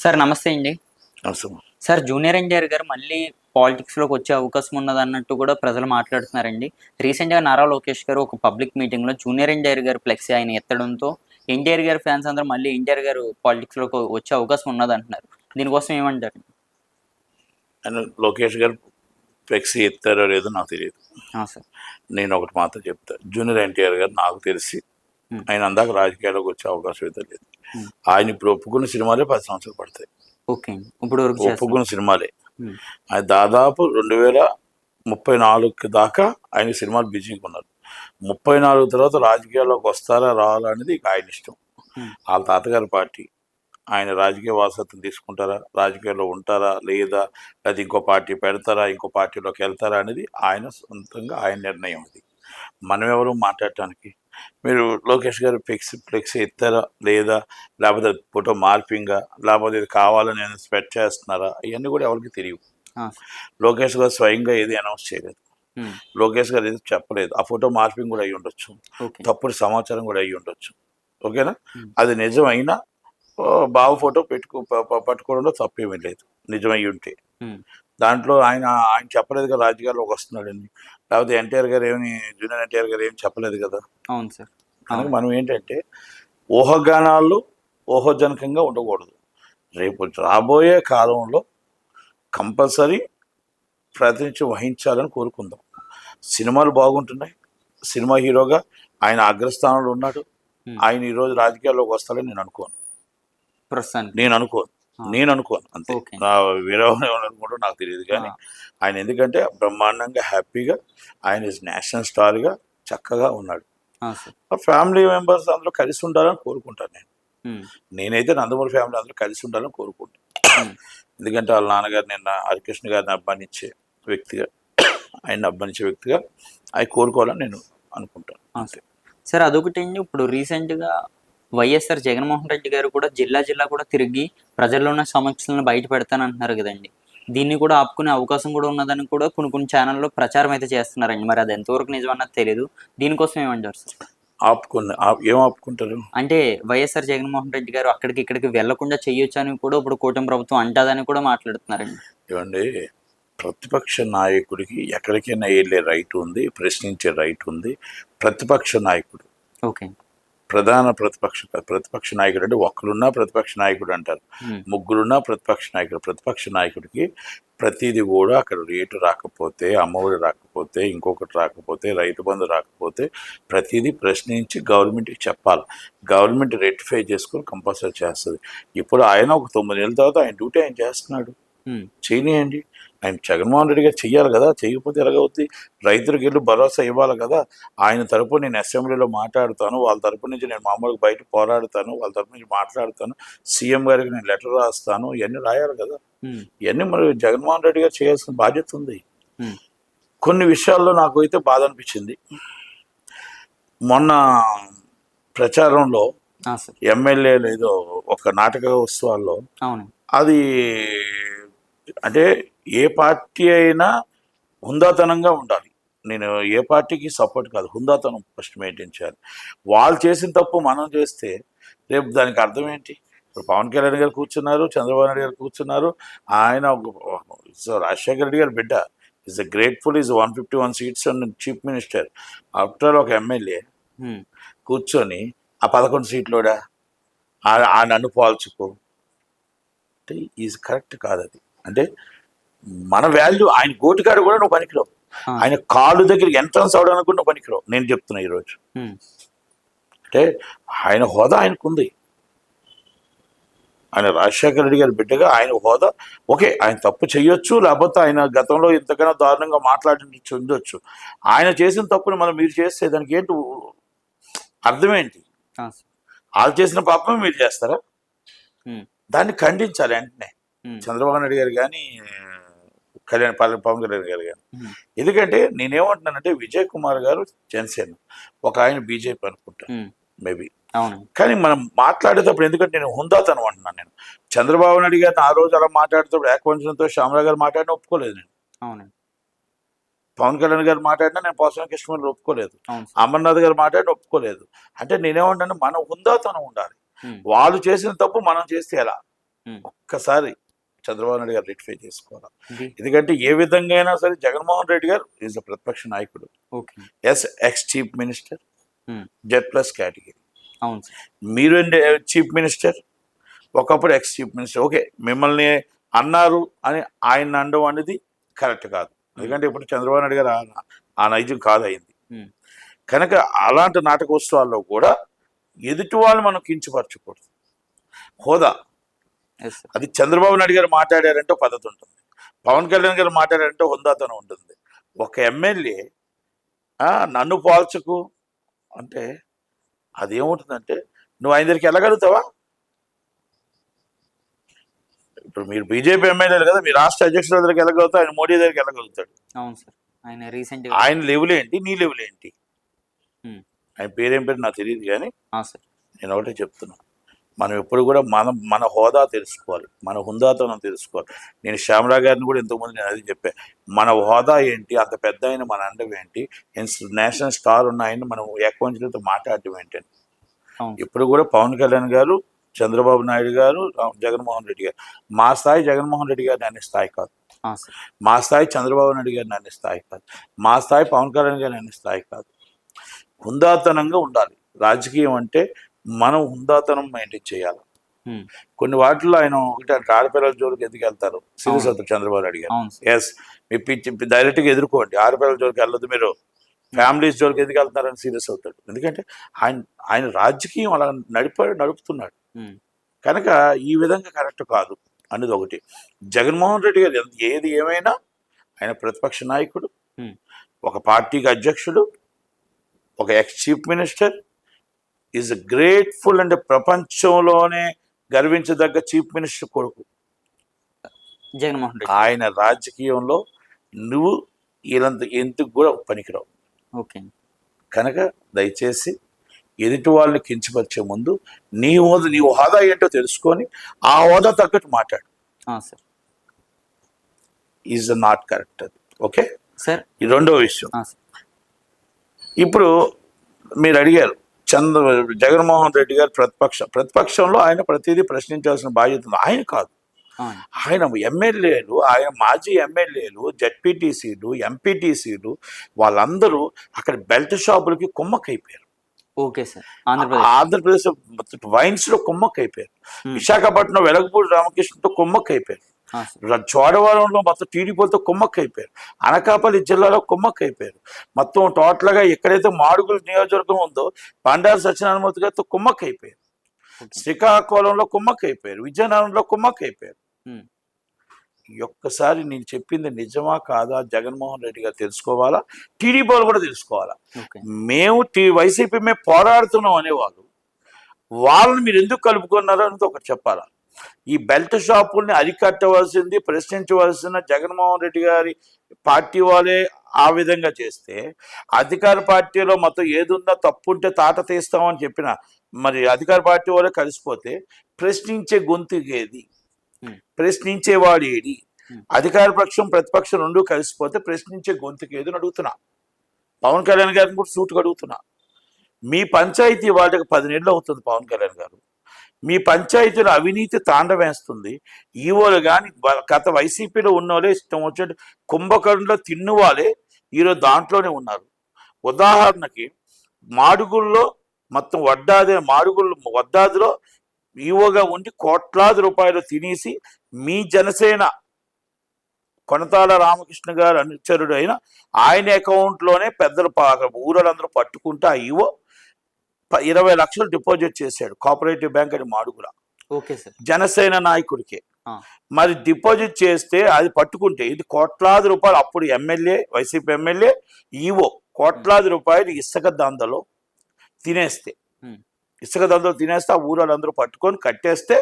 Sir నమస్తే అండి. అవసరం. సార్ జూనియర్ ఎన్టీఆర్ గారు మళ్ళీ పాలిటిక్స్‌లోకి వచ్చే అవకాశం ఉన్నదన్నట్టు కూడా ప్రజలు మాట్లాడుతున్నారండి. రీసెంట్‌గా నారా లోకేష్ గారు ఒక పబ్లిక్ మీటింగ్‌లో జూనియర్ ఎన్టీఆర్ గారి ఫ్లెక్సీ ఆయన ఎత్తడంతో ఎన్టీఆర్ గారి ఫ్యాన్స్ అందరూ మళ్ళీ ఎన్టీఆర్ గారు పాలిటిక్స్‌లోకి వచ్చే అవకాశం ఉన్నదంటున్నారు. దీనికోసం ఏమంటారు? అండ్ లోకేష్ గారు ఫ్లెక్సీ ఎత్తారో లేదో నాకు తెలియదు. సార్. నేను ఒకటి మాత్రం చెప్తా, జూనియర్ ఎన్టీఆర్ గారు నాకు తెలిసి ఆయన అందాక రాజకీయాల్లోకి వచ్చే అవకాశం అయితే లేదు. ఆయన ఇప్పుడు ఒప్పుకున్న సినిమాలే 10 సంవత్సరాలు పడతాయి. ఓకే. ఇప్పుడు ఒప్పుకున్న సినిమాలే ఆయన దాదాపు 2034 దాకా ఆయన సినిమాలు బిజీగా ఉన్నారు. 34 తర్వాత రాజకీయాల్లోకి వస్తారా రావాలా అనేది ఇక ఆయన ఇష్టం. వాళ్ళ తాతగారి పార్టీ, ఆయన రాజకీయ వారసత్వం తీసుకుంటారా, రాజకీయాల్లో ఉంటారా లేదా, లేదా ఇంకో పార్టీ పెడతారా, ఇంకో పార్టీలోకి వెళ్తారా అనేది ఆయన సొంతంగా ఆయన నిర్ణయం. అది మనం ఎవరు మాట్లాడటానికి. మీరు లోకేష్ గారు ఫ్లెక్సీ ఎత్తారా లేదా, లేకపోతే ఫోటో మార్పింగా, లేకపోతే ఇది కావాలని నేను స్పెడ్ చేస్తున్నారా, ఇవన్నీ కూడా ఎవరికి తెలియవు. లోకేష్ గారు స్వయంగా ఏది అనౌన్స్ చేయలేదు. లోకేష్ గారు ఏది చెప్పలేదు. ఆ ఫోటో మార్పింగ్ కూడా అయ్యి ఉండొచ్చు, తప్పుడు సమాచారం కూడా అయ్యి ఉండొచ్చు. ఓకేనా, అది నిజం అయినా బావ ఫోటో పట్టుకోవడంలో తప్పేమీ లేదు నిజమై ఉంటే. దాంట్లో ఆయన చెప్పలేదు కదా రాజకీయాల్లోకి వస్తున్నాడని, లేకపోతే ఎన్టీఆర్ గారు ఏమి, జూనియర్ ఎన్టీఆర్ గారు ఏమి చెప్పలేదు కదా. అవును సార్. కనుక మనం ఏంటంటే ఊహాగానాలు ఊహాజనకంగా ఉండకూడదు. రేపు రాబోయే కాలంలో కంపల్సరీ ప్రాతినిధ్యం వహించాలని కోరుకుందాం. సినిమాలు బాగుంటున్నాయి, సినిమా హీరోగా ఆయన అగ్రస్థానంలో ఉన్నాడు. ఆయన ఈరోజు రాజకీయాల్లోకి వస్తాడని నేను అనుకోను. నేను అనుకోను అంతే. నా విరోధం ఏమనుకుంటూ నాకు తెలియదు, కానీ ఆయన ఎందుకంటే బ్రహ్మాండంగా హ్యాపీగా ఆయన నేషనల్ స్టార్గా చక్కగా ఉన్నాడు. ఫ్యామిలీ మెంబర్స్ అందరూ కలిసి ఉండాలని కోరుకుంటాను నేనైతే నందమూరి ఫ్యామిలీ అందరూ కలిసి ఉండాలని కోరుకుంటాను. ఎందుకంటే వాళ్ళ నాన్నగారు నిన్న హరికృష్ణ గారిని అభిమానించే వ్యక్తిగా, ఆయన్ని అభిమానించే వ్యక్తిగా అవి కోరుకోవాలని నేను అనుకుంటాను అంతే సార్. అదొకటి ఇప్పుడు రీసెంట్గా వైఎస్ఆర్ జగన్మోహన్ రెడ్డి గారు కూడా జిల్లా కూడా తిరిగి ప్రజల్లో ఉన్న సమస్యలను బయట పెడతానంటున్నారు కదండి. దీన్ని కూడా ఆపుకునే అవకాశం కూడా ఉన్నదని కూడా కొన్ని ఛానల్లో ప్రచారం అయితే చేస్తున్నారండి. మరి అది ఎంతవరకు నిజం అన్నది తెలియదు. దీనికోసం ఏమంటారు సార్? ఏం ఆపుకుంటారు అంటే వైఎస్ఆర్ జగన్మోహన్ రెడ్డి గారు అక్కడికి ఇక్కడికి వెళ్లకుండా చెయ్యొచ్చు అని కూడా ఇప్పుడు కూటమి ప్రభుత్వం అంటాదని కూడా మాట్లాడుతున్నారండి. ఏమండి, ప్రతిపక్ష నాయకుడికి ఎక్కడికైనా వెళ్ళే రైట్ ఉంది, ప్రశ్నించే రైట్ ఉంది. ప్రతిపక్ష నాయకుడు ప్రధాన ప్రతిపక్ష నాయకుడు అంటే ఒక్కరున్నా ప్రతిపక్ష నాయకుడు అంటారు, ముగ్గురున్నా ప్రతిపక్ష నాయకుడు. ప్రతిపక్ష నాయకుడికి ప్రతిదీ కూడా అక్కడ రేటు రాకపోతే, అమ్మఒడి రాకపోతే, ఇంకొకటి రాకపోతే, రైతు బంధు రాకపోతే ప్రతిదీ ప్రశ్నించి గవర్నమెంట్కి చెప్పాలి. గవర్నమెంట్ రెక్టిఫై చేసుకొని కంపల్సరీ చేస్తుంది. ఇప్పుడు ఆయన ఒక 9 ఏళ్ళ తర్వాత ఆయన డ్యూటీ ఆయన చేస్తున్నాడు, చేయనియండి. ఆయన జగన్మోహన్ రెడ్డి గారు చెయ్యాలి కదా, చేయకపోతే ఎలాగవుతుంది? రైతులకు వెళ్ళి భరోసా ఇవ్వాలి కదా. ఆయన తరపు నేను అసెంబ్లీలో మాట్లాడుతాను, వాళ్ళ తరపు నుంచి నేను మామూలుగా బయట పోరాడుతాను, వాళ్ళ తరపు నుంచి మాట్లాడుతాను, సీఎం గారికి నేను లెటర్ రాస్తాను, ఇవన్నీ రాయాలి కదా. ఇవన్నీ మరి జగన్మోహన్ రెడ్డి గారు చేయాల్సిన బాధ్యత ఉంది. కొన్ని విషయాల్లో నాకు అయితే బాధ అనిపించింది. మొన్న ప్రచారంలో ఎమ్మెల్యేలు ఏదో ఒక నాటక ఉత్సవాల్లో, అది అంటే ఏ పార్టీ అయినా హుందాతనంగా ఉండాలి. నేను ఏ పార్టీకి సపోర్ట్ కాదు, హుందాతనం ఫస్ట్ మెయింటైన్ చేయాలి. వాళ్ళు చేసిన తప్పు మనం చేస్తే రేపు దానికి అర్థం ఏంటి? ఇప్పుడు పవన్ కళ్యాణ్ గారు కూర్చున్నారు, చంద్రబాబు నాయుడు గారు కూర్చున్నారు. ఆయన రాజశేఖర రెడ్డి గారు బిడ్డ is grateful, is 151 seats and chief minister. After ఒక ఎమ్మెల్యే కూర్చొని ఆ 11 సీట్లోడా ఆ నన్ను పోల్చుకో అంటే ఈజ్ కరెక్ట్ కాదు. అది అంటే మన వాల్యూ, ఆయన గోటికాడు కూడా నువ్వు పనికిరావు, ఆయన కాళ్ళు దగ్గరికి ఎంట్రన్స్ అవడానికి కూడా నువ్వు పనికిరావు. నేను చెప్తున్నా ఈరోజు, అంటే ఆయన హోదా ఆయనకుంది. ఆయన రాజశేఖర రెడ్డి గారి బిడ్డగా ఆయన హోదా ఓకే, ఆయన తప్పు చెయ్యొచ్చు, లేకపోతే ఆయన గతంలో ఇంతకన్నా దారుణంగా మాట్లాడి ఉండొచ్చు. ఆయన చేసిన తప్పుని మనం మీరు చేస్తే దానికి ఏంటి అర్థం ఏంటి? వాళ్ళు చేసిన పాపమే మీరు చేస్తారా? దాన్ని ఖండించాలి వెంటనే చంద్రబాబు నాయుడు గారు కానీ, పవన్ కళ్యాణ్ గారు కానీ. ఎందుకంటే నేనేమంటున్నానంటే విజయ్ కుమార్ గారు జనసేన, ఒక ఆయన బీజేపీ అనుకుంటా మేబీ. కానీ మనం మాట్లాడేటప్పుడు, ఎందుకంటే నేను హుందాతనం అంటున్నాను. నేను చంద్రబాబు నాయుడు గారిని ఆ రోజు అలా మాట్లాడేటప్పుడు ఏకవంచనంతో శ్యామరావు గారు మాట్లాడినా ఒప్పుకోలేదు నేను. పవన్ కళ్యాణ్ గారు మాట్లాడినా నేను పోసాని కృష్ణ ఒప్పుకోలేదు, అమర్నాథ్ గారు మాట్లాడినా ఒప్పుకోలేదు. అంటే నేనేమంటాను, మనం హుందాతనం ఉండాలి. వాళ్ళు చేసిన తప్పు మనం చేస్తే ఎలా? ఒక్కసారి చంద్రబాబు నాయుడు గారు రెక్టిఫై చేసుకోవాలి. ఇది ఎందుకంటే ఏ విధంగా అయినా సరే జగన్మోహన్ రెడ్డి గారు ఈజ్ ద ప్రతిపక్ష నాయకుడు, okay. Ex chief minister, Z+ category. అవును సార్. మీరు చీఫ్ మినిస్టర్, ఒకప్పుడు ఎక్స్ చీఫ్ మినిస్టర్. ఓకే, మిమ్మల్ని అన్నారు అని ఆయన అనడం అనేది కరెక్ట్ కాదు. ఎందుకంటే ఇప్పుడు చంద్రబాబు నాయుడు గారు ఆ నైజం కాదు అయింది. కనుక అలాంటి నాటకోత్సవాల్లో కూడా ఎదుటి వాళ్ళు మనం కించపరచకూడదు. హోదా ఎస్ సార్. అది చంద్రబాబు నాయుడు గారు మాట్లాడారంటే పద్ధతి ఉంటుంది, పవన్ కళ్యాణ్ గారు మాట్లాడారంటే హుందాతనం ఉంటుంది. ఒక ఎమ్మెల్యే నన్ను పోల్చకు అంటే అదేముంటుందంటే నువ్వు ఆయన దగ్గరికి వెళ్ళగలుగుతావా? ఇప్పుడు మీరు బీజేపీ ఎమ్మెల్యేలు కదా, మీ రాష్ట్ర అధ్యక్షుల దగ్గరికి వెళ్ళగలుగుతావు, ఆయన మోడీ దగ్గరికి వెళ్ళగలుగుతాడు. అవును సార్. ఆయన రీసెంట్ ఆయన లెవెల్ ఏంటి, నీ లెవెల్ ఏంటి? ఆయన పేరేం పేరు నాకు తెలియదు, కానీ సార్ నేను ఒకటే చెప్తున్నా, మనం ఎప్పుడు కూడా మన హోదా తెలుసుకోవాలి, మన హుందాతనం తెలుసుకోవాలి. నేను శ్యామలా గారిని కూడా ఇంతకుముందు నేను అది చెప్పాను, మన హోదా ఏంటి, అంత పెద్ద అయిన మన అండం ఏంటి, నేషనల్ స్టార్ ఉన్న ఆయన మనం ఏకవంచనతో మాట్లాడటం ఏంటని. ఇప్పుడు కూడా పవన్ కళ్యాణ్ గారు, చంద్రబాబు నాయుడు గారు, జగన్మోహన్ రెడ్డి గారు, మా స్థాయి జగన్మోహన్ రెడ్డి గారిని అనే స్థాయి కాదు, మా స్థాయి చంద్రబాబు నాయుడు గారిని అనే స్థాయి కాదు, మా స్థాయి పవన్ కళ్యాణ్ గారిని అనే స్థాయి కాదు. హుందాతనంగా ఉండాలి. రాజకీయం అంటే మనం హుందాతనం మెయింటైన్ చేయాలి. కొన్ని వాటిల్లో ఆయన ఒకటి ఆడపిల్లల జోలికి ఎందుకు వెళ్తారు, సీరియస్ అవుతారు చంద్రబాబు నాయుడు గారు. ఎస్, మీ పిచ్చి డైరెక్ట్గా ఎదుర్కోండి, ఆడపిల్లల జోలికి వెళ్ళదు, మీరు ఫ్యామిలీస్ జోలికి ఎందుకు వెళ్తున్నారని సీరియస్ అవుతాడు. ఎందుకంటే ఆయన రాజకీయం అలా నడుపుతున్నాడు. కనుక ఈ విధంగా కరెక్ట్ కాదు అనేది ఒకటి. జగన్మోహన్ రెడ్డి గారు ఏది ఏమైనా ఆయన ప్రతిపక్ష నాయకుడు, ఒక పార్టీకి అధ్యక్షుడు, ఒక ex chief minister, is grateful అంటే ప్రపంచంలోనే గర్వించదగ్గ చీఫ్ మినిస్టర్ కొడుకు జగన్మోహన్ రెడ్డి. ఆయన రాజకీయంలో నువ్వు ఎందుకు కూడా పనికిరావు. ఓకే. కనుక దయచేసి ఎదుటి వాళ్ళని కించపరిచే ముందు నీ హోదా ఏంటో తెలుసుకొని ఆ హోదా తగ్గట్టు మాట్లాడు. Sir is not correct. Okay sir. ఈ రెండో విషయం, ఇప్పుడు మీరు అడిగారు జగన్మోహన్ రెడ్డి గారు ప్రతిపక్షంలో ఆయన ప్రతిదీ ప్రశ్నించాల్సిన బాధ్యత ఉంది. ఆయన కాదు, ఆయన ఎమ్మెల్యేలు, ఆయన మాజీ ఎమ్మెల్యేలు, జెడ్పీటీసీలు, ఎంపీటీసీలు వాళ్ళందరూ అక్కడ బెల్ట్ షాపులకి కుమ్మక్కైపోయారు. Okay sir. ఆంధ్రప్రదేశ్ వైన్స్ లో కుమ్మక్కైపోయారు. విశాఖపట్నం వెలగపూడి రామకృష్ణతో కుమ్మక్కైపోయారు. చోడవరంలో మొత్తం టీడీపీలతో కుమ్మక్కైపోయారు. అనకాపల్లి జిల్లాలో కుమ్మక్కైపోయారు. మొత్తం టోటల్గా ఎక్కడైతే మాడుగుల నియోజకవర్గం ఉందో బండారు సత్యనారాయణమూర్తి గారితో కుమ్మక్కైపోయారు. శ్రీకాకుళంలో కుమ్మక్కైపోయారు. విజయనగరంలో కుమ్మక్కైపోయారు. ఒక్కసారి నేను చెప్పింది నిజమా కాదా జగన్మోహన్ రెడ్డి గారు తెలుసుకోవాలా, టీడీపీ వాళ్ళు కూడా తెలుసుకోవాలా. మేము వైసీపీ మేము పోరాడుతున్నాం అనేవాళ్ళు, వాళ్ళని మీరు ఎందుకు కలుపుకున్నారో అనేది ఒకటి చెప్పాలా. ఈ బెల్ట్ షాపుల్ని అరికట్టవలసింది, ప్రశ్నించవలసిన జగన్మోహన్ రెడ్డి గారి పార్టీ వాళ్ళే ఆ విధంగా చేస్తే, అధికార పార్టీలో మొత్తం ఏదున్నా తప్పుంటే తాట తీస్తామని చెప్పిన మరి అధికార పార్టీ వాళ్ళే కలిసిపోతే ప్రశ్నించే గొంతుకు ఏది, ప్రశ్నించేవాడు ఏది? అధికార పక్షం ప్రతిపక్షం రెండు కలిసిపోతే ప్రశ్నించే గొంతుకు ఏది అని అడుగుతున్నా. పవన్ కళ్యాణ్ గారిని కూడా సూటుకు అడుగుతున్నా. మీ పంచాయతీ వాళ్ళకి 10 నెలలు అవుతుంది పవన్ కళ్యాణ్ గారు, మీ పంచాయతీలో అవినీతి తాండవేస్తుంది. ఈవోలు కానీ గత వైసీపీలో ఉన్నోళ్ళే ఇష్టం వచ్చినట్టు కుంభకర్ణులో తిన్నువాళ్ళే ఈరోజు దాంట్లోనే ఉన్నారు. ఉదాహరణకి మాడుగుల్లో మొత్తం వడ్డాదిలో ఈవోగా ఉండి కోట్లాది రూపాయలు తినేసి మీ జనసేన కొనతాల రామకృష్ణ గారు అనుచరుడు అయిన ఆయన అకౌంట్లోనే పెద్దలు ఊరలందరూ పట్టుకుంటే ఆ ఈవో 20 లక్షలు డిపాజిట్ చేశాడు కోఆపరేటివ్ బ్యాంక్ అని మాడుగుల. Okay sir. జనసేన నాయకుడికే మరి డిపాజిట్ చేస్తే అది పట్టుకుంటే ఇది కోట్లాది రూపాయలు, అప్పుడు ఎమ్మెల్యే, వైసీపీ ఎమ్మెల్యే, ఈవో కోట్లాది రూపాయలు ఇసుక దందలో తినేస్తే ఆ ఊళ్ళందరూ పట్టుకొని కట్టేస్తే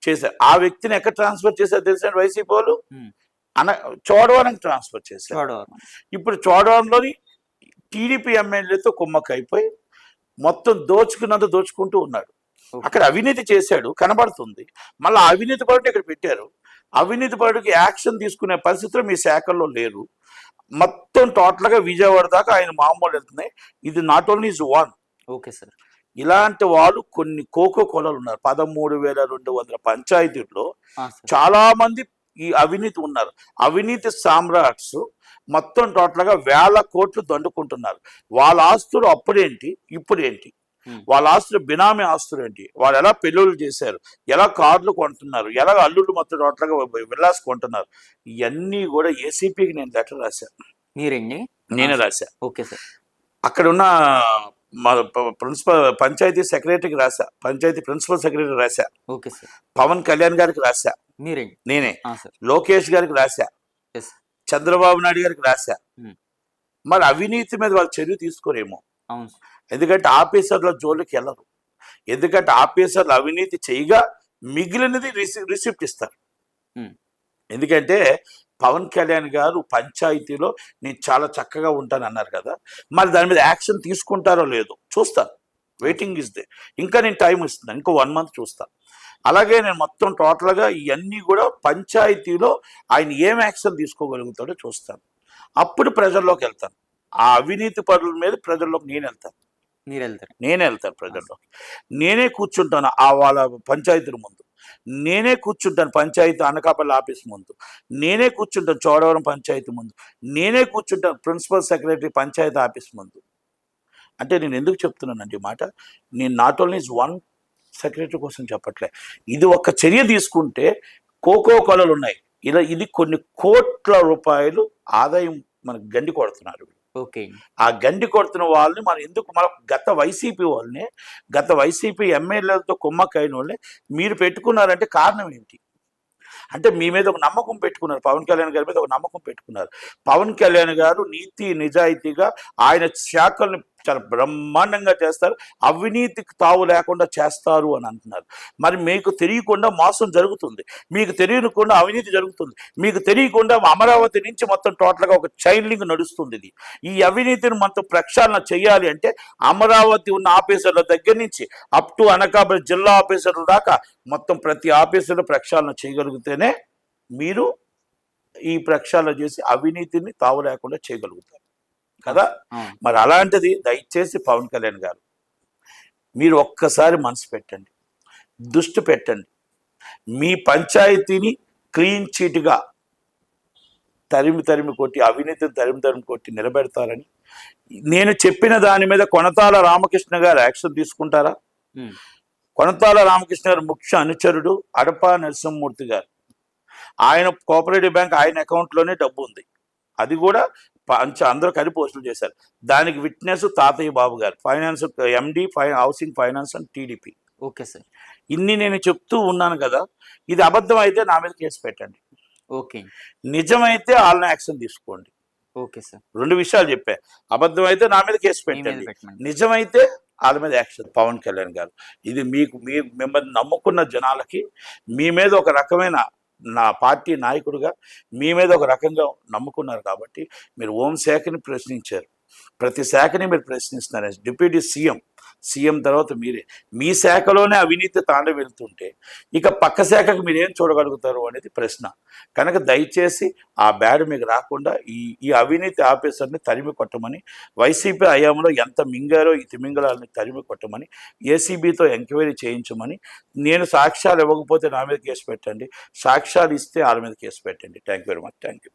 చేశారు. ఆ వ్యక్తిని ఎక్కడ ట్రాన్స్ఫర్ చేశారు తెలుసా వైసీపీ వాళ్ళు? చోడవరంకి ట్రాన్స్ఫర్ చేశారు. ఇప్పుడు చోడవరంలోని టీడీపీ ఎమ్మెల్యేతో కుమ్మక్కైపోయి మొత్తం దోచుకుంటూ ఉన్నాడు. అక్కడ అవినీతి చేశాడు కనబడుతుంది. మళ్ళీ అవినీతి పరుడు ఇక్కడ పెట్టారు. అవినీతి పరుడికి యాక్షన్ తీసుకునే పరిస్థితులు మీ శాఖల్లో లేరు. మొత్తం టోటల్గా విజయవాడ దాకా ఆయన మామూలు వెళ్తున్నాయి. ఇది not only is one. Okay sir. ఇలాంటి వాళ్ళు కొన్ని కోకో కోలలు ఉన్నారు. 13,200 పంచాయతీల్లో సార్. చాలా మంది ఈ అవినీతి ఉన్నారు. అవినీతి సామ్రాట్స్ మొత్తం టోటల్గా వేల కోట్లు దండుకుంటున్నారు. వాళ్ళ ఆస్తులు అప్పుడేంటి, ఇప్పుడేంటి, వాళ్ళ ఆస్తులు బినామీ ఆస్తులు ఏంటి, వాళ్ళు ఎలా పెళ్ళిళ్ళు చేశారు, ఎలా కార్లు కొంటున్నారు, ఎలా అల్లుళ్ళు మొత్తం టోటల్గా విల్లాస్ కొంటున్నారు, ఇవన్నీ కూడా ఏసీపీకి నేను లెటర్ రాశాను. మీరండి? నేనే రాశా. Okay sir. అక్కడ ఉన్న మా ప్రిన్సిపల్ పంచాయతీ సెక్రటరీకి రాశా, పంచాయతీ ప్రిన్సిపల్ సెక్రటరీ రాశా, ఓకే సార్. పవన్ కళ్యాణ్ గారికి రాశా, మీరండి? నేనే. సార్. లోకేష్ గారికి రాశా, చంద్రబాబు నాయుడు గారికి రాశా. మరి అవినీతి మీద వాళ్ళు చర్య తీసుకోరేమో. అవును. ఎందుకంటే ఆఫీసర్ల జోలికి వెళ్ళరు. ఎందుకంటే ఆఫీసర్లు అవినీతి చేయగా మిగిలినది రిసిప్ట్ ఇస్తారు. ఎందుకంటే పవన్ కళ్యాణ్ గారు పంచాయతీలో నేను చాలా చక్కగా ఉంటాను అన్నారు కదా, మరి దాని మీద యాక్షన్ తీసుకుంటారో లేదో చూస్తాను. Waiting is they. ఇంకా నేను టైం ఇస్తున్నాను, ఇంకో 1 month చూస్తాను. అలాగే నేను మొత్తం టోటల్గా ఇవన్నీ కూడా పంచాయతీలో ఆయన ఏం యాక్షన్ తీసుకోగలుగుతాడో చూస్తాను. అప్పుడు ప్రజల్లోకి వెళ్తాను. ఆ అవినీతి పరుల మీద ప్రజల్లోకి నేను వెళ్తాను. నేనే వెళ్తాను ప్రజల్లోకి. నేనే కూర్చుంటాను ఆ వాళ్ళ పంచాయతీల ముందు, నేనే కూర్చుంటాను పంచాయతీ అనకాపల్లి ఆఫీస్ ముందు, నేనే కూర్చుంటాను చోడవరం పంచాయతీ ముందు, నేనే కూర్చుంటాను ప్రిన్సిపల్ సెక్రటరీ పంచాయతీ ఆఫీస్ ముందు. అంటే నేను ఎందుకు చెప్తున్నానండి ఈ మాట, నేను నాట్ ఓన్లీ వన్ సెక్రటరీ కోసం చెప్పట్లే. ఇది ఒక చర్య తీసుకుంటే కోకో కొలలు ఉన్నాయి, ఇది కొన్ని కోట్ల రూపాయలు ఆదాయం మనకు గండి కొడుతున్నారు. ఓకే. ఆ గండి కొడుతున్న వాళ్ళని మనం ఎందుకు, మన గత వైసీపీ ఎమ్మెల్యేలతో కుమ్మక్కైన వాళ్ళని మీరు పెట్టుకున్నారంటే కారణం ఏంటి? అంటే మీ మీద ఒక నమ్మకం పెట్టుకున్నారు, పవన్ కళ్యాణ్ గారి మీద ఒక నమ్మకం పెట్టుకున్నారు. పవన్ కళ్యాణ్ గారు నీతి నిజాయితీగా ఆయన శాఖల్ని చాలా బ్రహ్మాండంగా చేస్తారు, అవినీతికి తావు లేకుండా చేస్తారు అని అంటున్నారు. మరి మీకు తెలియకుండా మోసం జరుగుతుంది, మీకు తెలియకుండా అవినీతి జరుగుతుంది, మీకు తెలియకుండా అమరావతి నుంచి మొత్తం టోటల్గా ఒక చైన్ లింక్ నడుస్తుంది. ఈ అవినీతిని మొత్తం ప్రక్షాళన చేయాలి అంటే అమరావతి ఉన్న ఆఫీసర్ల దగ్గర నుంచి అప్ టు అనకాపల్లి జిల్లా ఆఫీసర్ల దాకా మొత్తం ప్రతి ఆఫీసర్లు ప్రక్షాళన చేయగలిగితేనే మీరు ఈ ప్రక్షాళన చేసి అవినీతిని తావు లేకుండా చేయగలుగుతారు కదా. మరి అలాంటిది దయచేసి పవన్ కళ్యాణ్ గారు మీరు ఒక్కసారి మనసు పెట్టండి, దృష్టి పెట్టండి. మీ పంచాయతీని క్లీన్ చీట్గా తరిమి కొట్టి, అవినీతిని తరిమి కొట్టి నిలబెడతారని నేను చెప్పిన దాని మీద కొనతాల రామకృష్ణ గారు యాక్షన్ తీసుకుంటారా? కొనతాల రామకృష్ణ గారు ముఖ్య అనుచరుడు అడపా నరసింహమూర్తి గారు, ఆయన కోఆపరేటివ్ బ్యాంక్ ఆయన అకౌంట్లోనే డబ్బు ఉంది, అది కూడా అందరూ కలిపి వసూలు చేశారు. దానికి విట్నెస్ తాతయ్య బాబు గారు, finance MD housing finance and TDP. Okay sir. ఇన్ని నేను చెప్తూ ఉన్నాను కదా, ఇది అబద్ధం అయితే నా మీద కేసు పెట్టండి, ఓకే, నిజమైతే వాళ్ళని యాక్షన్ తీసుకోండి. Okay sir. 2 విషయాలు చెప్పా, అబద్ధం అయితే నా మీద కేసు పెట్టండి, నిజమైతే వాళ్ళ మీద యాక్షన్. పవన్ కళ్యాణ్ గారు, ఇది మిమ్మల్ని నమ్ముకున్న జనాలకి మీ మీద ఒక రకమైన, నా పార్టీ నాయకుడిగా మీ మీద ఒక రకంగా నమ్ముకున్నారు కాబట్టి మీరు హోంశాఖని ప్రశ్నించారు, ప్రతి శాఖని మీరు ప్రశ్నిస్తున్నారు. డిప్యూటీ సీఎం తర్వాత మీరే, మీ శాఖలోనే అవినీతి తాండవ వెళ్తుంటే ఇక పక్క శాఖకు మీరేం చూడగలుగుతారు అనేది ప్రశ్న. కనుక దయచేసి ఆ బ్యాడ్ మీకు రాకుండా ఈ అవినీతి ఆఫీసర్ని తరిమి కొట్టమని, వైసీపీ హయాంలో ఎంత మింగారో ఈ తిమింగళాలని తరిమి కొట్టమని, ఏసీబీతో ఎంక్వైరీ చేయించమని, నేను సాక్ష్యాలు ఇవ్వకపోతే నా మీద కేసు పెట్టండి, సాక్ష్యాలు ఇస్తే వాళ్ళ మీద కేసు పెట్టండి. Thank you very much. Thank you.